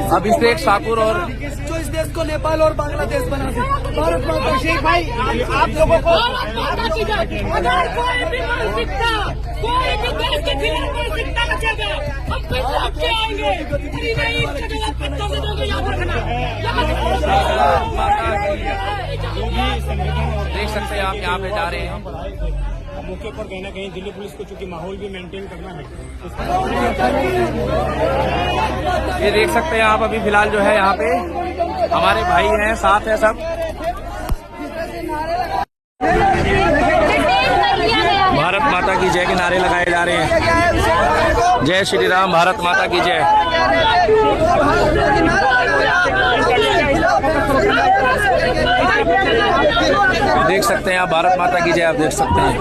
अभिषेक ठाकुर और जो इस देश को नेपाल और बांग्लादेश बना दे। भारत माता शेख भाई आप लोगों को अगर कोई भी मानसिकता कोई भी देश के खिलाफ मानसिकता रखेगा हम फिर लौट के आएंगे। नहीं इसका जवाब पत्तों से दोगे याद रखना। देख सकते हैं आप यहाँ पे जा रहे हैं मौके पर कहीं ना कहीं दिल्ली पुलिस को चूंकि माहौल भी मेंटेन करना है। ये देख सकते हैं आप अभी फिलहाल जो है यहाँ पे हमारे भाई हैं, साथ है सब। भारत माता की जय के नारे लगाए जा रहे हैं। जय श्री राम, भारत माता की जय। देख सकते हैं आप भारत माता की जय, आप देख सकते हैं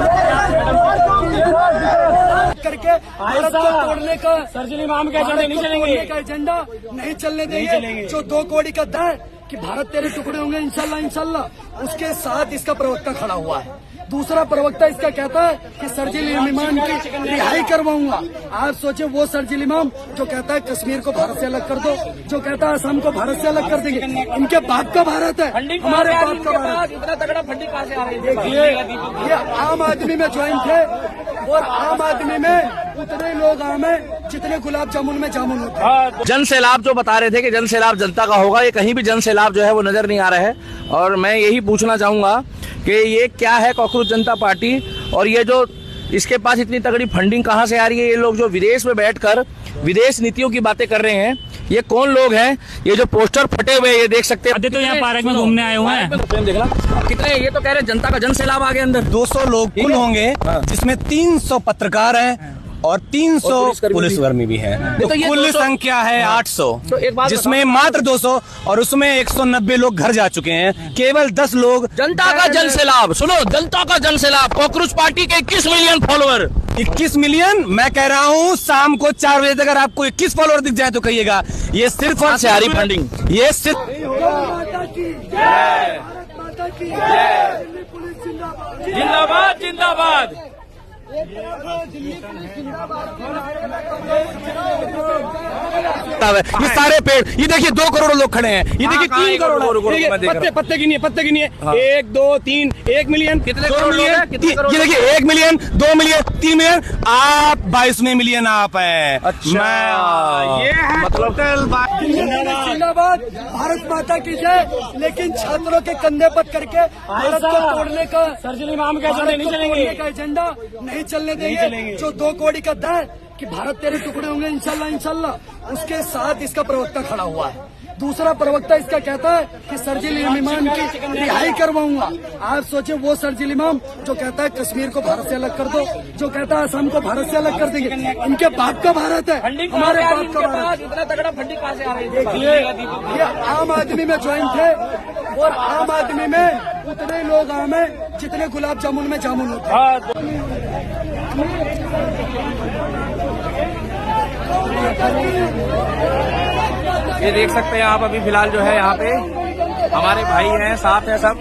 करके भारत को तोड़ने का सर्जिल इमाम का एजेंडा नहीं चलेंगे, का एजेंडा नहीं चलने देंगे। जो 2 कौड़ी का दान कि भारत तेरे टुकड़े होंगे इंशाल्लाह इंशाल्लाह, उसके साथ इसका प्रवक्ता खड़ा हुआ है। दूसरा प्रवक्ता इसका कहता है कि सर्जिल इमाम की रिहाई करवाऊंगा। आप सोचे वो सर्जिल इमाम जो कहता है कश्मीर को भारत से अलग कर दो, जो कहता है असम को भारत से अलग कर देंगे। इनके बाप का भारत है, हमारे बाप का भारत। इतना तगड़ा फंडिंग कहाँ से आ रही है? देखिए ये आम आदमी में ज्वाइन थे और आम आदमी में उतने लोग आम है जितने गुलाब जामुन में जामुन होते हैं। जन सैलाब जो बता रहे थे कि जन सैलाब जनता का होगा, ये कहीं भी जन सैलाब जो है वो नजर नहीं आ रहा है। और मैं यही पूछना चाहूंगा कि ये क्या है कॉकरोच जनता पार्टी, और ये जो इसके पास इतनी तगड़ी फंडिंग कहाँ से आ रही है? ये लोग जो विदेश में बैठकर विदेश नीतियों की बातें कर रहे हैं, ये कौन लोग हैं? ये जो पोस्टर फटे हुए ये देख सकते हैं। तो यहाँ पार्क में घूमने आए हुए हैं। देखना कितने, ये तो कह रहे हैं जनता का जन सैलाब आ गया अंदर। 200 लोग कुल होंगे, जिसमें 300 पत्रकार हैं और 300 पुलिसकर्मी भी हैं। तो ये कुल 200 संख्या है 800, तो एक बात जिसमें मात्र 200 और उसमें 190 लोग घर जा चुके हैं। केवल 10 लोग। जनता का जन सैलाब, सुनो, जनता का जन सैलाब। कॉकरोच पार्टी के 21 मिलियन फॉलोअर। 21 मिलियन मैं कह रहा हूँ, शाम को 4 बजे तक अगर आपको 21 फॉलोअर दिख जाए तो कहिएगा। ये सिर्फ और से आ रही फंडिंग, ये सिर्फ जिंदाबाद जिंदाबाद। ये सारे पेड़, ये देखिए 2 करोड़ लोग खड़े हैं, ये देखिए 3 करोड़ पत्ते गिनिए 1 2 3 1 मिलियन, कितने 2 मिलियन, ये देखिए 1 मिलियन 2 मिलियन 3 मिलियन, आप 22वें मिलियन आप हैं। अच्छा, ये है मतलब जिंदाबाद भारत माता की जय। लेकिन छात्रों के कंधे पर करके भारत को तोड़ने का सर्जिल इमाम का एजेंडा नहीं चलेंगे, का एजेंडा नहीं चलने देंगे। जो 2 कौड़ी का दान कि भारत तेरे टुकड़े होंगे इंशाल्लाह इंशाल्लाह, उसके साथ इसका प्रवक्ता खड़ा हुआ है। दूसरा प्रवक्ता इसका कहता है कि सर्जिल इमाम की रिहाई करवाऊंगा। आप सोचे वो सर्जिल इमाम जो कहता है कश्मीर को भारत से अलग कर दो, जो कहता है असम को भारत से अलग कर देंगे। इनके बाप का भारत है, हमारे बाप का भारत। इतना तगड़ा फंडिंग कहाँ से आ रही है? देखिए ये आम आदमी में ज्वाइन थे और आम आदमी में उतने लोग आम है जितने गुलाब जामुन में जामुन होते हैं। ये देख सकते हैं आप अभी फिलहाल जो है यहाँ पे हमारे भाई हैं, साथ है सब।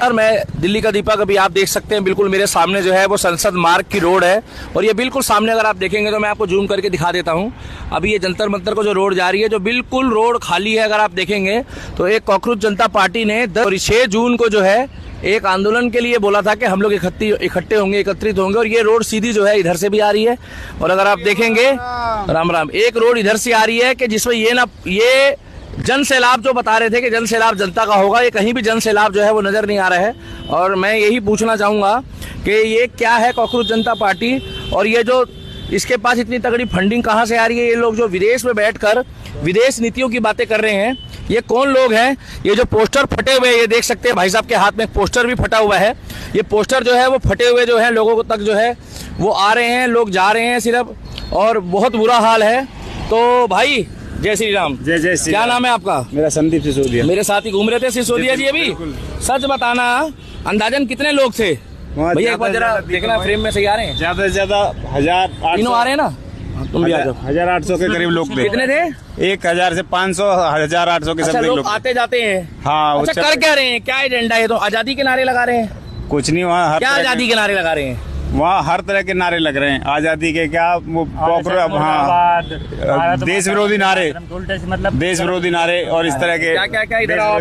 और मैं दिल्ली का दीपक, अभी आप देख सकते हैं बिल्कुल मेरे सामने जो है वो संसद मार्ग की रोड है, और ये बिल्कुल सामने अगर आप देखेंगे तो मैं आपको जूम करके दिखा देता हूँ। अभी ये जंतर मंतर को जो रोड जा रही है, जो बिल्कुल रोड खाली है, अगर आप देखेंगे तो एक कॉकरोच जनता पार्टी ने 6 जून को जो है एक आंदोलन के लिए बोला था कि हम लोग इकट्ठे होंगे, एकत्रित होंगे, और ये रोड सीधी जो है इधर से भी आ रही है। और अगर आप देखेंगे, राम राम, एक रोड इधर से आ रही है कि जिसमें ये जन सैलाब जो बता रहे थे कि जन सैलाब जनता का होगा, ये कहीं भी जन सैलाब जो है वो नजर नहीं आ रहा है। और मैं यही पूछना चाहूंगा कि ये क्या है कॉकरोच जनता पार्टी, और ये जो इसके पास इतनी तगड़ी फंडिंग कहाँ से आ रही है? ये लोग जो विदेश में बैठकर विदेश नीतियों की बातें कर रहे हैं, ये कौन लोग हैं? ये जो पोस्टर फटे हुए, ये देख सकते हैं भाई साहब के हाथ में पोस्टर भी फटा हुआ है। ये पोस्टर जो है वो फटे हुए जो है लोगों तक जो है वो आ रहे हैं, लोग जा रहे हैं सिर्फ, और बहुत बुरा हाल है। तो भाई जय श्री राम। जय जय श्री क्या नाम है आपका? मेरा संदीप सिसोदिया। मेरे साथ ही घूम रहे थे सिसोदिया जी। अभी सच बताना, अंदाजन कितने लोग थे भैया? एक बार जरा देखना, फ्रेम में सही आ रहे हैं? ज्यादा से ज्यादा 1000 तीनों आ रहे हैं ना? तुम भी आ जाओ। 1800 के करीब लोग थे। कितने थे? 1000 से 500 1800 के सब लोग आते जाते हैं। हाँ, अच्छा, कर क्या रहे हैं? क्या एजेंडा है? तो आजादी के नारे लगा रहे हैं? कुछ नहीं, वहाँ क्या आजादी के नारे लगा रहे हैं? वहाँ हर तरह के नारे लग रहे हैं, आजादी के क्या वो हाँ देश विरोधी नारे, मतलब देश विरोधी नारे और इस तरह के क्या इधर आओ आप,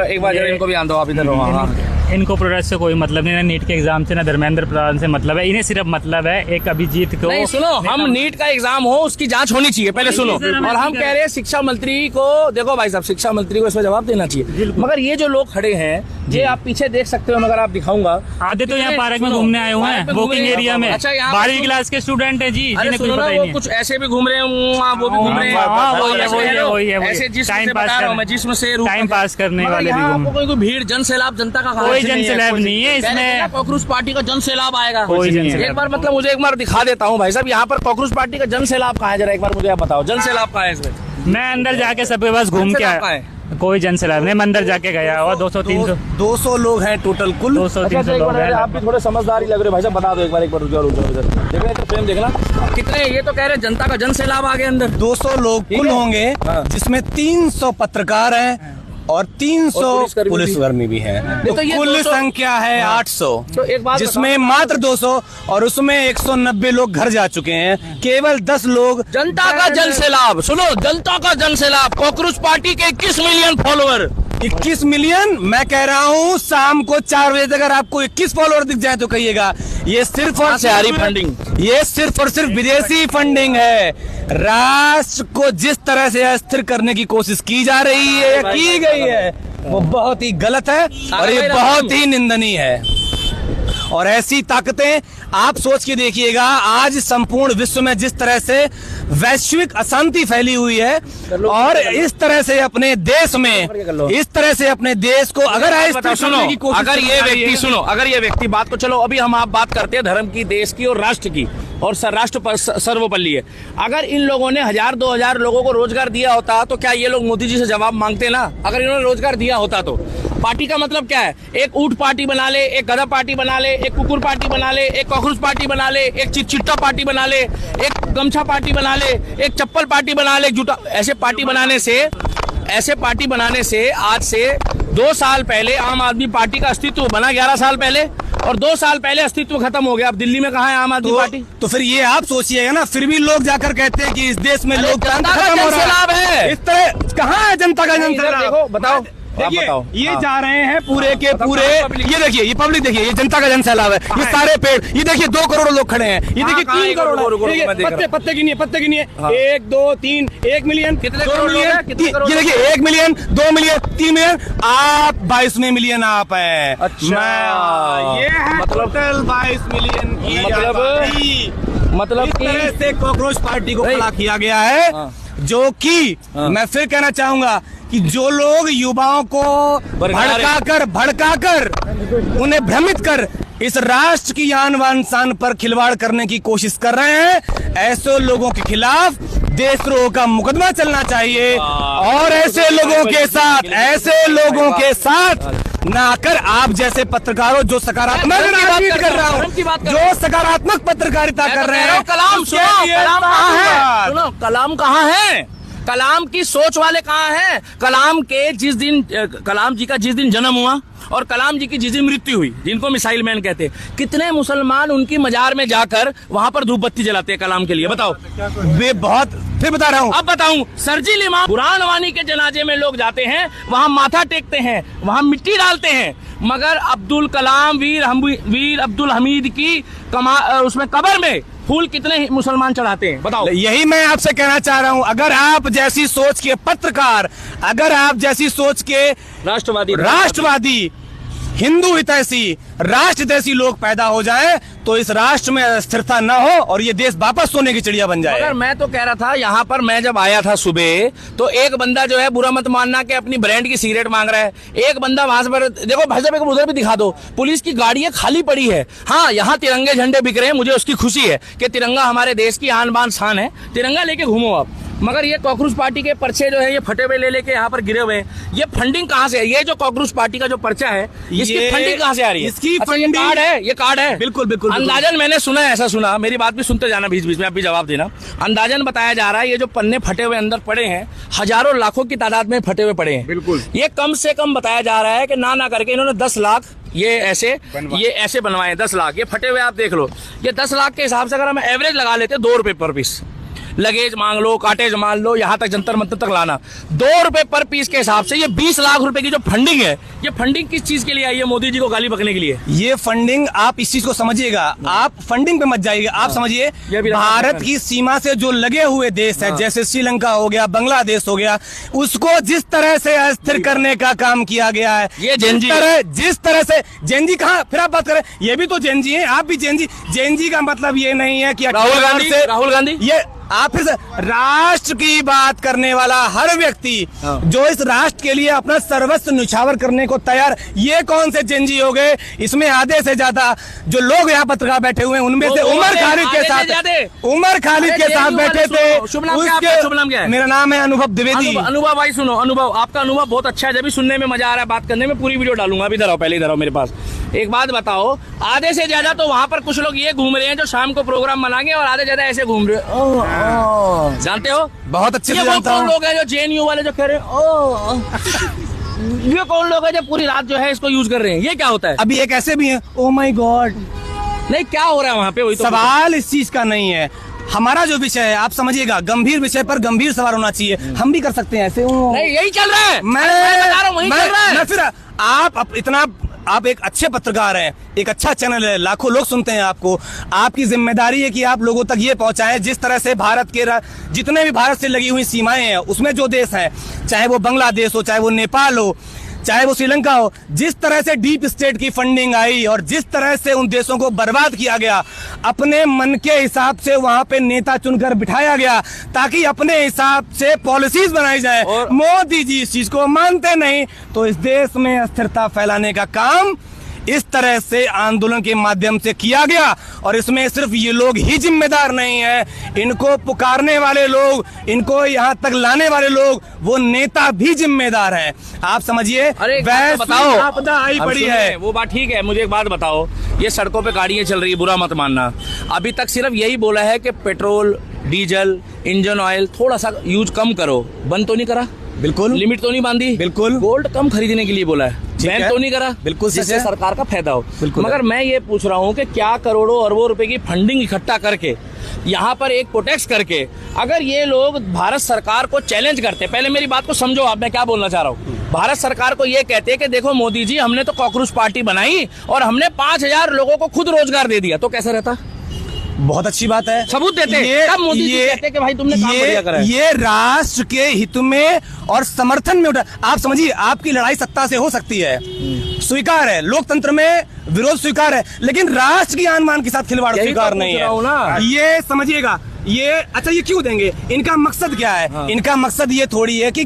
एक बार इनको भी आन दो आप इधर। इनको प्रोटेस्ट से कोई मतलब नहीं, ना नीट के एग्जाम से, ना धर्मेंद्र प्रधान से मतलब है, इन्हें सिर्फ मतलब है एक अभिजीत को। नहीं सुनो, हम नीट का एग्जाम हो उसकी जांच होनी चाहिए पहले, सुनो। और हम कह रहे हैं शिक्षा मंत्री को, देखो भाई साहब, शिक्षा मंत्री को इसमें जवाब देना चाहिए। मगर ये जो लोग खड़े हैं, ये आप पीछे देख सकते हो, मगर आप दिखाऊंगा, आधे तो यहाँ पार्क में घूमने आए हुए हैं, वॉकिंग एरिया में। अच्छा, 12वीं क्लास के स्टूडेंट है जी, जिन्हें कुछ पता ही नहीं। कुछ ऐसे भी घूम रहे हैं, वो भी घूम रहे हैं, जिसमें से टाइम पास करने वाले भी घूम। कोई भीड़, जन सैलाब, जनता का कोई जन सैलाब नहीं है इसमें, कांग्रेस पार्टी का जन सैलाब आएगा। एक बार मतलब मुझे एक बार दिखा देता हूँ भाई साहब, यहाँ पर कांग्रेस पार्टी का जन सैलाब कहाँ है, जरा एक बार मुझे आप बताओ, जन सैलाब कहाँ है इसमें? मैं अंदर जाके सबके पास घूम के आया, कोई जन सैलाब नहीं, मैं अंदर जाके गया हुआ। 200 लोग हैं टोटल, कुल 200-300 लोग हैं। आप भी थोड़े समझदार ही लग रहे भाई साहब, बता दो एक बार देखना तो फ्रेम देखना कितने, ये तो कह रहे जनता का जन सैलाब आ गया अंदर। 200 लोग कुल होंगे, जिसमें 300 पत्रकार हैं और 300 पुलिसकर्मी भी हैं, तो कुल संख्या है 800, तो एक बात जिसमें मात्र 200 और उसमें 190 लोग घर जा चुके हैं, केवल 10 लोग। जनता का जन सैलाब, सुनो, जनता का जन सैलाब, कांग्रेस पार्टी के 21 मिलियन फॉलोअर। 21 मिलियन, मैं कह रहा हूँ शाम को 4 बजे अगर आपको 21 फॉलोअर दिख जाए तो कहिएगा ये सिर्फ और सिर्फ फंडिंग, ये सिर्फ और सिर्फ विदेशी फंडिंग है। राष्ट्र को जिस तरह से अस्थिर करने की कोशिश की जा रही है या की गई है, वो बहुत ही गलत है और ये बहुत ही निंदनीय है। और ऐसी ताकतें आप सोच के देखिएगा, आज संपूर्ण विश्व में जिस तरह से वैश्विक अशांति फैली हुई है, और इस तरह से अपने देश में, इस तरह से अपने देश को अगर सुनो, अगर ये व्यक्ति बात को, चलो अभी हम आप बात करते हैं धर्म की, देश की और राष्ट्र की, और राष्ट्र पर सर्वोपरि है। अगर इन लोगों ने 1000-2000 लोगों को रोजगार दिया होता तो क्या ये लोग मोदी जी से जवाब मांगते ना? अगर इन्होंने रोजगार दिया होता तो। पार्टी का मतलब क्या है? एक ऊंट पार्टी बना ले, एक गधा पार्टी बना ले, एक कुकुर पार्टी बना ले, एक कांग्रेस पार्टी बना ले, एक चिट्टा पार्टी बना ले, एक गमछा पार्टी बना ले, एक चप्पल पार्टी बना ले, जूता, ऐसे पार्टी बनाने से आज से 2 साल पहले आम आदमी पार्टी का अस्तित्व बना, 11 साल पहले, और 2 साल पहले अस्तित्व खत्म हो गया। अब दिल्ली में कहाँ है आम आदमी पार्टी? तो फिर ये आप सोचिएगा ना, फिर भी लोग जाकर कहते हैं कि इस देश में लोकतंत्र खत्म हो रहा है। इस तरह कहाँ है जनता का जन सैलाब? देखो, बताओ, देखिए ये जा रहे हैं पूरे के पूरे, ये देखिए, ये पब्लिक देखिए, ये जनता का जन सैलाब है, ये सारे पेड़, ये देखिए 2 करोड़ लोग खड़े हैं, ये देखिए 3 करोड़, पत्ते गिनिए, 1 2 3 1 मिलियन, 2 मिलियन, ये देखिए 1 मिलियन, 2 मिलियन, 3 मिलियन, आप 22वें मिलियन आप हैं। अच्छा, ये है टोटल 22 मिलियन की, मतलब इस तरह से कांग्रेस पार्टी को खड़ा किया गया है, जो कि मैं फिर कहना चाहूंगा कि जो लोग युवाओं को भड़काकर उन्हें भ्रमित कर इस राष्ट्र की आन बान शान पर खिलवाड़ करने की कोशिश कर रहे हैं, ऐसे लोगों के खिलाफ देशद्रोह का मुकदमा चलना चाहिए। और ऐसे लोगों के साथ ना आकर आप जैसे पत्रकारों जो सकारात्मक पत्रकारिता कर रहे हैं, कलाम कहाँ है? कलाम की सोच वाले कहाँ हैं? कलाम जी का जिस दिन जन्म हुआ और कलाम जी की जिस दिन मृत्यु हुई, जिनको मिसाइल मैन कहते हैं, कितने मुसलमान उनकी मजार में जाकर वहां पर धूप बत्ती जलाते हैं कलाम के लिए? बताओ। वे बहुत, फिर बता रहा हूँ, अब बताऊं, सरजील इमाम बुरहान वानी के जनाजे में लोग जाते हैं, वहां माथा टेकते हैं, वहां मिट्टी डालते हैं, मगर अब्दुल कलाम वीर अब्दुल हमीद की उसमें कब्र में फूल कितने मुसलमान चढ़ाते हैं? बताओ। यही मैं आपसे कहना चाह रहा हूं, अगर आप जैसी सोच के पत्रकार, अगर आप जैसी सोच के राष्ट्रवादी हिंदू हितैषी राष्ट्र हितैषी लोग पैदा हो जाएं, तो इस राष्ट्र में स्थिरता न हो और ये देश वापस सोने की चिड़िया बन जाए। मगर मैं तो कह रहा था, यहाँ पर मैं जब आया था सुबह, तो एक बंदा जो है, बुरा मत मानना, कि अपनी ब्रांड की सिगरेट मांग रहा है। एक बंदा वहां से, देखो भाई साहब, उधर भी दिखा दो, पुलिस की गाड़ियां खाली पड़ी है। हाँ, यहाँ तिरंगे झंडे बिक रहे हैं, मुझे उसकी खुशी है कि तिरंगा हमारे देश की आन बान शान है, तिरंगा लेके घूमो आप। मगर ये कांग्रेस पार्टी के पर्चे जो है, ये फटे हुए लेके यहाँ पर गिरे हुए हैं। ये फंडिंग कहाँ से है? ये जो कांग्रेस पार्टी का जो पर्चा है, इसकी फंडिंग कहाँ से आ रही है? इसकी फंडिंग कार्ड है, ये कार्ड है। बिल्कुल। अंदाजन मैंने सुना है, ऐसा सुना, मेरी बात भी सुनते जाना बीच बीच में, आप भी जवाब देना। अंदाजन बताया जा रहा है, ये जो पन्ने फटे हुए अंदर पड़े हैं, हजारों लाखों की तादाद में फटे हुए पड़े हैं। बिल्कुल। ये कम से कम बताया जा रहा है कि ना करके इन्होंने 10 लाख ये ऐसे बनवाए 10 लाख, ये फटे हुए आप देख लो। ये 10 लाख के हिसाब से अगर हम एवरेज लगा लेते 2 रुपए पर पीस, लगेज मांग लो, काटेज मान लो, यहाँ तक जंतर मंतर तक लाना, 2 रुपए पर पीस के हिसाब से ये 20 लाख रुपए की जो फंडिंग है, ये फंडिंग किस चीज के लिए आई है? मोदी जी को गाली बकने के लिए। ये फंडिंग, आप इस चीज को समझिएगा, आप फंडिंग पे मत जाइएगा। आप समझिए भारत की सीमा से जो लगे हुए देश है, जैसे श्रीलंका हो गया, बांग्लादेश हो गया, उसको जिस तरह से अस्थिर करने का काम किया गया है, ये जेनजी, जिस तरह से जेनजी कहाँ, फिर आप बात करें, ये भी तो जेनजी है, आप भी जेनजी। जेनजी का मतलब ये नहीं है कि राहुल गांधी ये आप फिर से राष्ट्र की बात करने वाला हर व्यक्ति जो इस राष्ट्र के लिए अपना सर्वस्व न्यौछावर करने को तैयार, ये कौन से जेनजी हो गए? इसमें आधे से ज्यादा जो लोग यहाँ पत्रकार बैठे हुए हैं, उनमें से उमर खालिद के साथ बैठे थे। शुभ नाम क्या है? मेरा नाम है अनुभव द्विवेदी। अनुभव भाई सुनो, अनुभव, आपका अनुभव बहुत अच्छा है, जब भी सुनने में मजा आ रहा है, बात करने में, पूरी वीडियो डालूंगा। अभी इधर आओ, पहले इधर आओ मेरे पास। एक बात बताओ, आधे से ज्यादा तो वहां पर कुछ लोग ये घूम रहे हैं जो शाम को प्रोग्राम मनाएंगे, और आधे ज्यादा ऐसे घूम रहे हैं। जानते हो बहुत अच्छे से ये जानता हूं। कौन लोग हैं जो जेएनयू वाले जो कह रहे हैं ये कौन लोग हैं जो पूरी रात जो है इसको यूज कर रहे हैं? ये क्या होता है? अभी एक ऐसे भी है, ओ माय गॉड, नहीं क्या हो रहा है वहाँ पे? वही तो सवाल इस चीज का नहीं है। हमारा जो विषय है, आप समझिएगा, गंभीर विषय पर गंभीर सवाल होना चाहिए। हम भी कर सकते हैं ऐसे। नहीं यही चल रहा है, मैं बता रहा हूँ, वही चल रहा है। फिर आप एक अच्छे पत्रकार हैं, एक अच्छा चैनल है, लाखों लोग सुनते हैं आपको। आपकी जिम्मेदारी है कि आप लोगों तक ये पहुंचाएं, जिस तरह से भारत के जितने भी भारत से लगी हुई सीमाएं हैं, उसमें जो देश हैं, चाहे वो बांग्लादेश हो, चाहे वो नेपाल हो, चाहे वो श्रीलंका हो, जिस तरह से डीप स्टेट की फंडिंग आई और जिस तरह से उन देशों को बर्बाद किया गया, अपने मन के हिसाब से वहां पे नेता चुनकर बिठाया गया ताकि अपने हिसाब से पॉलिसीज बनाई जाए। मोदी जी इस चीज को मानते नहीं, तो इस देश में अस्थिरता फैलाने का काम इस तरह से आंदोलन के माध्यम से किया गया। और इसमें सिर्फ ये लोग ही जिम्मेदार नहीं है, इनको पुकारने वाले लोग, इनको यहाँ तक लाने वाले लोग, वो नेता भी जिम्मेदार हैं। आप समझिए, बताओ, आपदा आई पड़ी है। वो बात ठीक है, मुझे एक बात बताओ, ये सड़कों पे गाड़ियां चल रही है, बुरा मत मानना, अभी तक सिर्फ यही बोला है कि पेट्रोल, डीजल, इंजन ऑयल थोड़ा सा यूज कम करो, बंद तो नहीं करा, बिल्कुल, लिमिट तो नहीं बांधी, बिल्कुल, गोल्ड कम खरीदने के लिए बोला है, बैन तो नहीं करा, बिल्कुल, जिससे सरकार का फायदा हो। बिल्कुल। मगर मैं ये पूछ रहा हूँ कि क्या करोड़ों अरबों रुपए की फंडिंग इकट्ठा करके, यहाँ पर एक प्रोटेस्ट करके, अगर ये लोग भारत सरकार को चैलेंज करते, पहले मेरी बात को समझो आप, मैं क्या बोलना चाह रहा हूँ। भारत सरकार को ये कहते हैं कि देखो मोदी जी, हमने तो कॉकरोच पार्टी बनाई और हमने 5000 लोगों को खुद रोजगार दे दिया, तो कैसा रहता? बहुत अच्छी बात है, सबूत देते हैं। तब मोदी जी कहते हैं कि भाई तुमने काम बढ़िया करा है। ये राष्ट्र के हित में और समर्थन में उठा। आप समझिए, आपकी लड़ाई सत्ता से हो सकती है, स्वीकार है, लोकतंत्र में विरोध स्वीकार है, लेकिन राष्ट्र की आन मान के साथ खिलवाड़ स्वीकार नहीं है। ये समझिएगा, ये अच्छा, ये क्यों देंगे? इनका मकसद क्या है? इनका मकसद ये थोड़ी है कि